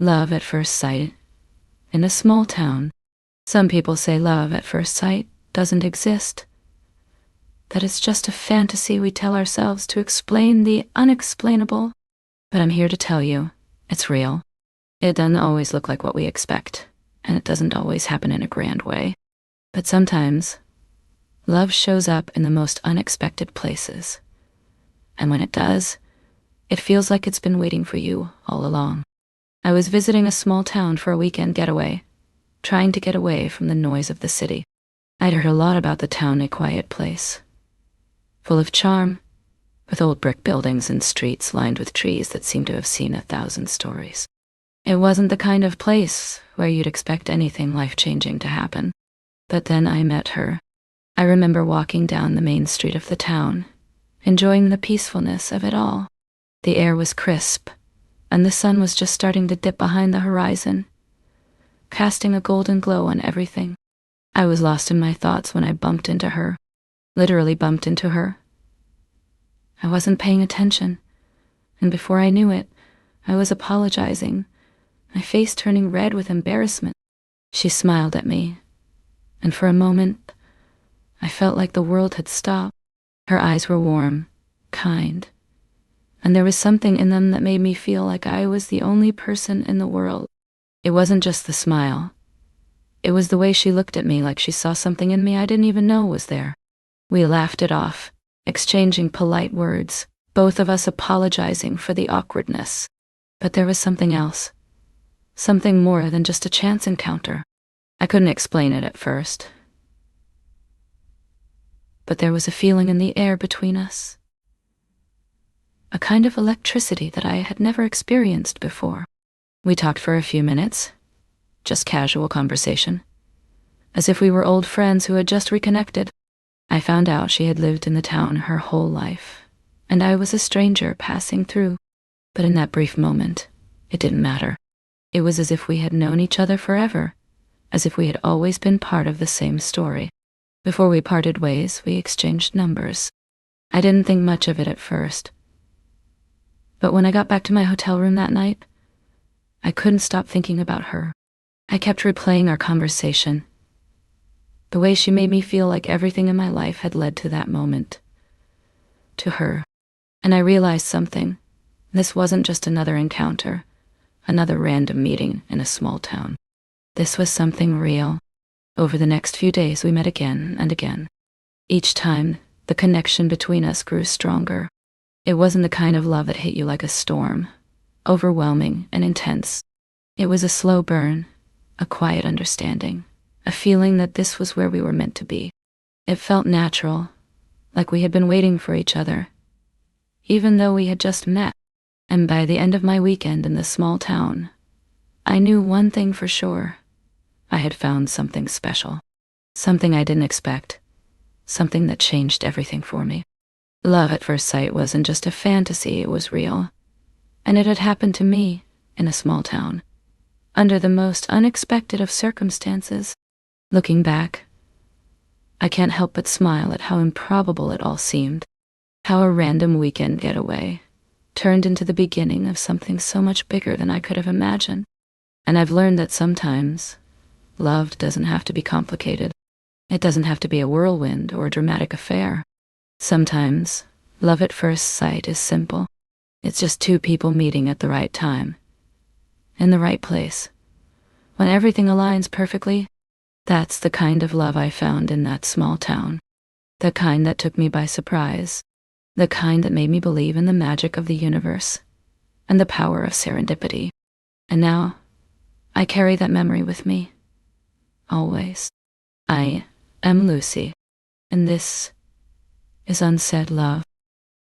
Love at first sight. In a small town, some people say love at first sight doesn't exist, that it's just a fantasy we tell ourselves to explain the unexplainable. But I'm here to tell you, it's real. It doesn't always look like what we expect, and it doesn't always happen in a grand way. But sometimes, love shows up in the most unexpected places. And when it does, it feels like it's been waiting for you all along. I was visiting a small town for a weekend getaway, trying to get away from the noise of the city. I'd heard a lot about the town, a quiet place, full of charm, with old brick buildings and streets lined with trees that seemed to have seen 1,000 stories. It wasn't the kind of place where you'd expect anything life-changing to happen. But then I met her. I remember walking down the main street of the town, enjoying the peacefulness of it all. The air was crisp, and the sun was just starting to dip behind the horizon, casting a golden glow on everything. I was lost in my thoughts when I bumped into her, literally bumped into her. I wasn't paying attention, and before I knew it, I was apologizing, my face turning red with embarrassment. She smiled at me, and for a moment, I felt like the world had stopped. Her eyes were warm, kind, and there was something in them that made me feel like I was the only person in the world. It wasn't just the smile. It was the way she looked at me, like she saw something in me I didn't even know was there. We laughed it off, exchanging polite words, both of us apologizing for the awkwardness. But there was something else, something more than just a chance encounter. I couldn't explain it at first, but there was a feeling in the air between us, a kind of electricity that I had never experienced before. We talked for a few minutes, just casual conversation, as if we were old friends who had just reconnected. I found out she had lived in the town her whole life, and I was a stranger passing through. But in that brief moment, it didn't matter. It was as if we had known each other forever, as if we had always been part of the same story. Before we parted ways, we exchanged numbers. I didn't think much of it at first, but when I got back to my hotel room that night, I couldn't stop thinking about her. I kept replaying our conversation, the way she made me feel like everything in my life had led to that moment, to her. And I realized something. This wasn't just another encounter, another random meeting in a small town. This was something real. Over the next few days, we met again and again. Each time, the connection between us grew stronger. It wasn't the kind of love that hit you like a storm, overwhelming and intense. It was a slow burn, a quiet understanding, a feeling that this was where we were meant to be. It felt natural, like we had been waiting for each other, even though we had just met. And by the end of my weekend in the small town, I knew one thing for sure. I had found something special, something I didn't expect, something that changed everything for me. Love at first sight wasn't just a fantasy, it was real. And it had happened to me in a small town, under the most unexpected of circumstances. Looking back, I can't help but smile at how improbable it all seemed, how a random weekend getaway turned into the beginning of something so much bigger than I could have imagined. And I've learned that sometimes love doesn't have to be complicated. It doesn't have to be a whirlwind or a dramatic affair. Sometimes love at first sight is simple. It's just two people meeting at the right time, in the right place. When everything aligns perfectly, that's the kind of love I found in that small town. The kind that took me by surprise. The kind that made me believe in the magic of the universe and the power of serendipity. And now, I carry that memory with me, always. I am Lucy, and this is Unsaid Love.